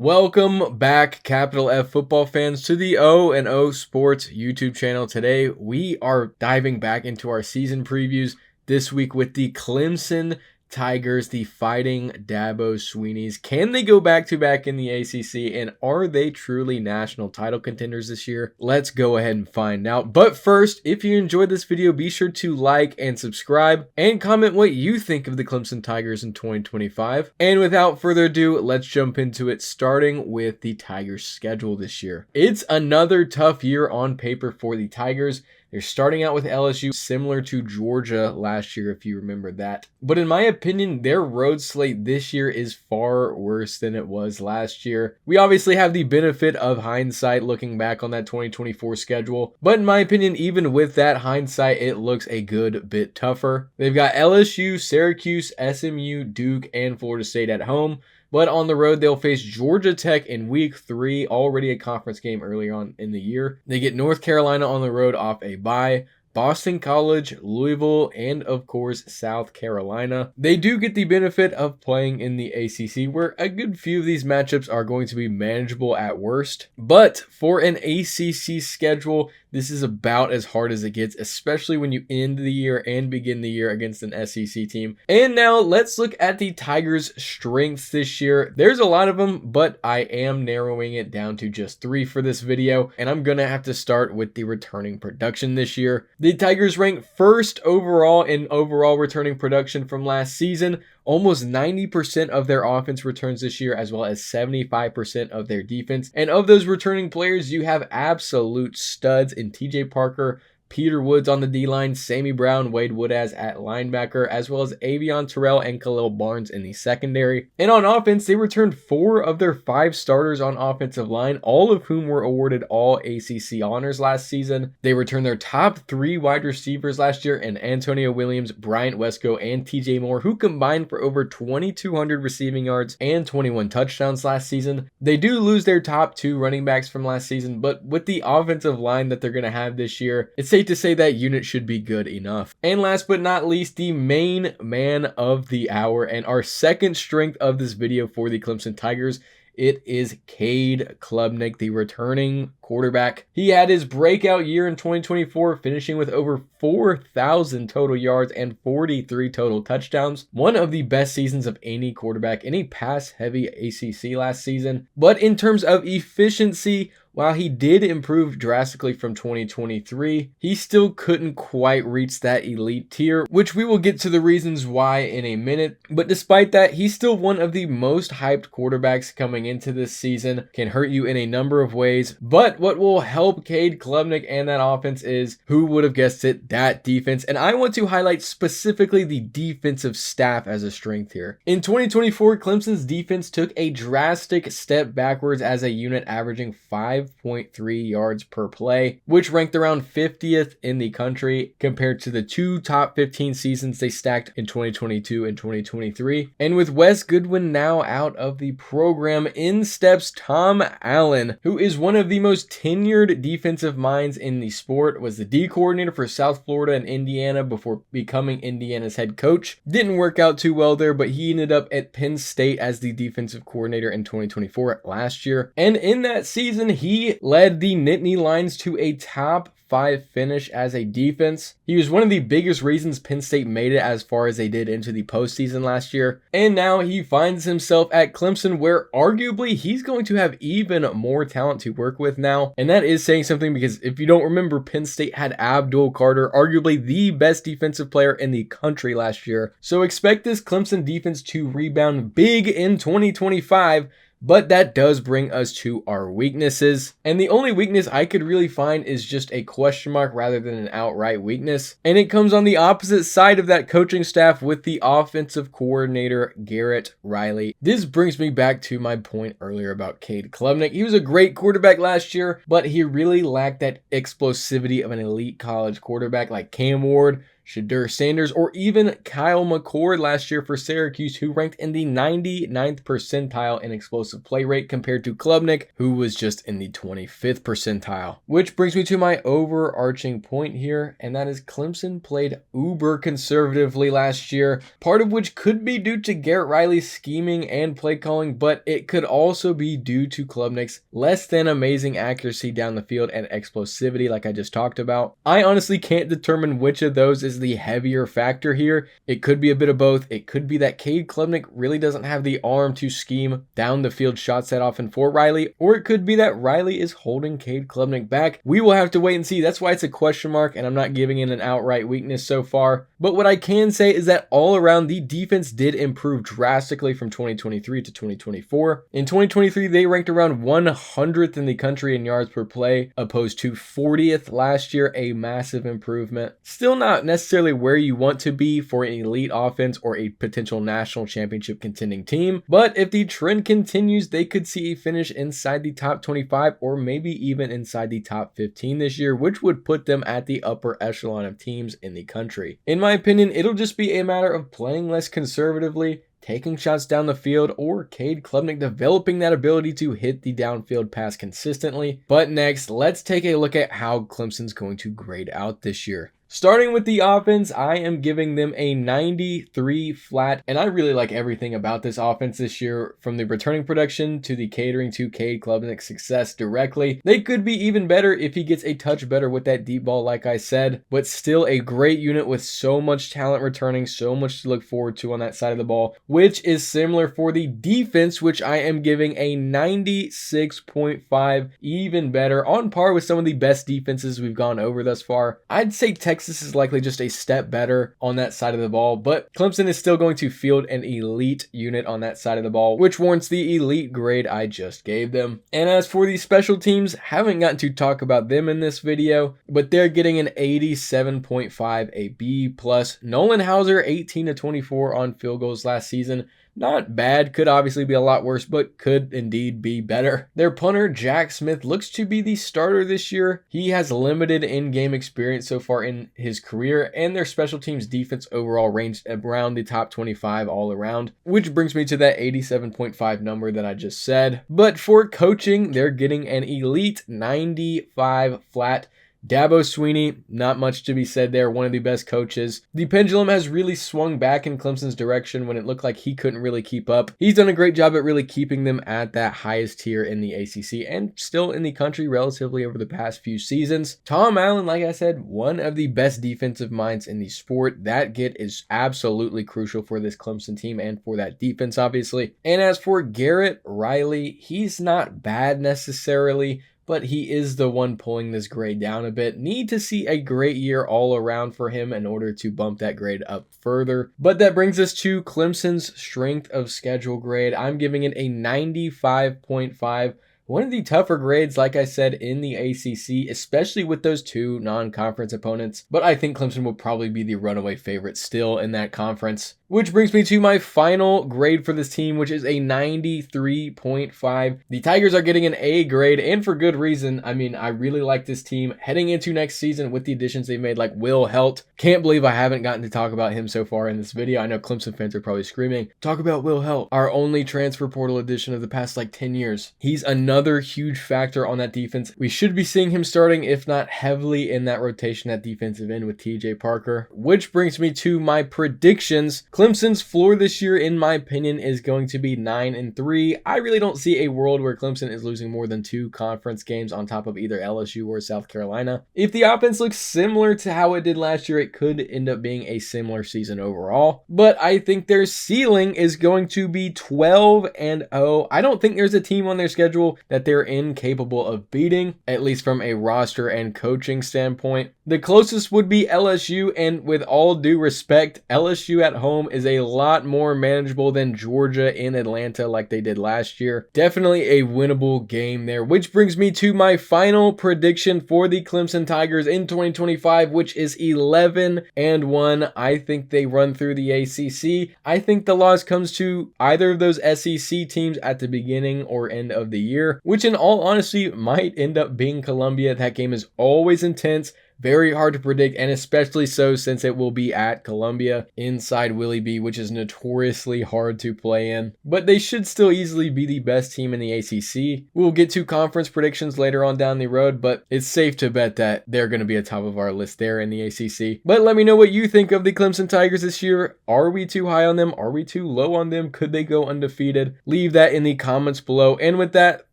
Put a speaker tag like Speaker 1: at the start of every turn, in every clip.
Speaker 1: Welcome back, capital F football fans, to the O&O Sports YouTube channel. Today, we are diving back into our season previews this week with the Clemson Tigers, the Fighting Dabo Sweeneys. Can they go back-to-back in the ACC, and are they truly national title contenders this year? Let's go ahead and find out. But first, if you enjoyed this video, be sure to like and subscribe, and comment what you think of the Clemson Tigers in 2025. And without further ado, let's jump into it, starting with the Tigers' schedule this year. It's another tough year on paper for the Tigers. They're starting out with LSU, similar to Georgia last year, if you remember that. But in my opinion, their road slate this year is far worse than it was last year. We obviously have the benefit of hindsight looking back on that 2024 schedule. But in my opinion, even with that hindsight, it looks a good bit tougher. They've got LSU, Syracuse, SMU, Duke, and Florida State at home. But on the road, they'll face Georgia Tech in week 3, already a conference game early on in the year. They get North Carolina on the road off a bye, Boston College, Louisville, and of course, South Carolina. They do get the benefit of playing in the ACC, where a good few of these matchups are going to be manageable at worst. But for an ACC schedule, this is about as hard as it gets, especially when you end the year and begin the year against an SEC team. And now let's look at the Tigers' strengths this year. There's a lot of them, but I am narrowing it down to just 3 for this video. And I'm going to have to start with the returning production this year. The Tigers rank first overall in overall returning production from last season. Almost 90% of their offense returns this year, as well as 75% of their defense. And of those returning players, you have absolute studs in TJ Parker, Peter Woods on the D-line, Sammy Brown, Wade Woodaz at linebacker, as well as Avion Terrell and Khalil Barnes in the secondary. And on offense, they returned 4 of their 5 starters on offensive line, all of whom were awarded all ACC honors last season. They returned their top 3 wide receivers last year in Antonio Williams, Bryant Wesco, and TJ Moore, who combined for over 2,200 receiving yards and 21 touchdowns last season. They do lose their top 2 running backs from last season, but with the offensive line that they're going to have this year, it's safe to say that unit should be good enough. And last but not least, the main man of the hour and our second strength of this video for the Clemson Tigers, it is Cade Klubnik, the returning quarterback. He had his breakout year in 2024, finishing with over 4,000 total yards and 43 total touchdowns. One of the best seasons of any quarterback in a pass-heavy ACC last season. But in terms of efficiency, while he did improve drastically from 2023, he still couldn't quite reach that elite tier, which we will get to the reasons why in a minute. But despite that, he's still one of the most hyped quarterbacks coming into this season, can hurt you in a number of ways. But what will help Cade Klubnik and that offense is, who would have guessed it, that defense. And I want to highlight specifically the defensive staff as a strength here. In 2024, Clemson's defense took a drastic step backwards as a unit, averaging 5.3 yards per play, which ranked around 50th in the country compared to the 2 top 15 seasons they stacked in 2022 and 2023. And with Wes Goodwin now out of the program, in steps Tom Allen, who is one of the most tenured defensive minds in the sport, was the D coordinator for South Florida and Indiana before becoming Indiana's head coach. Didn't work out too well there, but he ended up at Penn State as the defensive coordinator in 2024 last year. And in that season, he led the Nittany Lions to a top 5 finish as a defense. He was one of the biggest reasons Penn State made it as far as they did into the postseason last year. And now he finds himself at Clemson, where arguably he's going to have even more talent to work with now. And that is saying something, because if you don't remember, Penn State had Abdul Carter, arguably the best defensive player in the country last year. So expect this Clemson defense to rebound big in 2025. But that does bring us to our weaknesses. And the only weakness I could really find is just a question mark rather than an outright weakness. And it comes on the opposite side of that coaching staff with the offensive coordinator, Garrett Riley. This brings me back to my point earlier about Cade Klubnik. He was a great quarterback last year, but he really lacked that explosivity of an elite college quarterback like Cam Ward, Shedeur Sanders, or even Kyle McCord last year for Syracuse, who ranked in the 99th percentile in explosive play rate compared to Klubnik, who was just in the 25th percentile. Which brings me to my overarching point here, and that is Clemson played uber conservatively last year, part of which could be due to Garrett Riley's scheming and play calling, but it could also be due to Klubnik's less than amazing accuracy down the field and explosivity like I just talked about. I honestly can't determine which of those is the heavier factor here. It could be a bit of both. It could be that Cade Klubnik really doesn't have the arm to scheme down the field shots that often for Riley, or it could be that Riley is holding Cade Klubnik back. We will have to wait and see. That's why it's a question mark, and I'm not giving it an outright weakness so far. But what I can say is that all around, the defense did improve drastically from 2023 to 2024. In 2023, they ranked around 100th in the country in yards per play, opposed to 40th last year, a massive improvement. Still not necessarily where you want to be for an elite offense or a potential national championship contending team, but if the trend continues, they could see a finish inside the top 25 or maybe even inside the top 15 this year, which would put them at the upper echelon of teams in the country. In my opinion, it'll just be a matter of playing less conservatively, taking shots down the field, or Cade Klubnik developing that ability to hit the downfield pass consistently. But next, let's take a look at how Clemson's going to grade out this year. Starting with the offense, I am giving them a 93 flat, and I really like everything about this offense this year, from the returning production to the catering to Cade Klubnik's success directly. They could be even better if he gets a touch better with that deep ball, like I said, but still a great unit with so much talent returning, so much to look forward to on that side of the ball, which is similar for the defense, which I am giving a 96.5, even better, on par with some of the best defenses we've gone over thus far. I'd say Texas is likely just a step better on that side of the ball, but Clemson is still going to field an elite unit on that side of the ball, which warrants the elite grade I just gave them. And as for the special teams, haven't gotten to talk about them in this video, but they're getting an 87.5, a B+. Nolan Hauser, 18-24 on field goals last season. Not bad, could obviously be a lot worse, but could indeed be better. Their punter, Jack Smith, looks to be the starter this year. He has limited in-game experience so far in his career, and their special teams defense overall ranged around the top 25 all around, which brings me to that 87.5 number that I just said. But for coaching, they're getting an elite 95 flat. Dabo Swinney, not much to be said there, one of the best coaches. The pendulum has really swung back in Clemson's direction when it looked like he couldn't really keep up. He's done a great job at really keeping them at that highest tier in the ACC and still in the country relatively over the past few seasons. Tom Allen, like I said, one of the best defensive minds in the sport. That get is absolutely crucial for this Clemson team and for that defense, obviously. And as for Garrett Riley, he's not bad necessarily, but he is the one pulling this grade down a bit. Need to see a great year all around for him in order to bump that grade up further. But that brings us to Clemson's strength of schedule grade. I'm giving it a 95.5. One of the tougher grades, like I said, in the ACC, especially with those two non-conference opponents. But I think Clemson will probably be the runaway favorite still in that conference. Which brings me to my final grade for this team, which is a 93.5. The Tigers are getting an A grade, and for good reason. I mean, I really like this team heading into next season with the additions they've made, like Will Helt. Can't believe I haven't gotten to talk about him so far in this video. I know Clemson fans are probably screaming, talk about Will Helt, our only transfer portal addition of the past 10 years. He's another huge factor on that defense. We should be seeing him starting, if not heavily in that rotation at defensive end with TJ Parker. Which brings me to my predictions. Clemson's floor this year, in my opinion, is going to be 9-3. I really don't see a world where Clemson is losing more than 2 conference games on top of either LSU or South Carolina. If the offense looks similar to how it did last year, it could end up being a similar season overall. But I think their ceiling is going to be 12-0. I don't think there's a team on their schedule that they're incapable of beating, at least from a roster and coaching standpoint. The closest would be LSU, and with all due respect, LSU at home is a lot more manageable than Georgia in Atlanta like they did last year. Definitely a winnable game there, which brings me to my final prediction for the Clemson Tigers in 2025, which is 11-1. I think they run through the ACC. I think the loss comes to either of those SEC teams at the beginning or end of the year, which in all honesty might end up being Columbia. That game is always intense. very hard to predict, and especially so since it will be at Columbia inside Willie B, which is notoriously hard to play in. But they should still easily be the best team in the ACC. We'll get to conference predictions later on down the road, but it's safe to bet that they're going to be at top of our list there in the ACC. But let me know what you think of the Clemson Tigers this year. Are we too high on them? Are we too low on them? Could they go undefeated? Leave that in the comments below. And with that,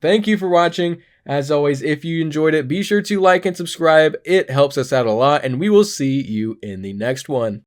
Speaker 1: thank you for watching. As always, if you enjoyed it, be sure to like and subscribe. It helps us out a lot, and we will see you in the next one.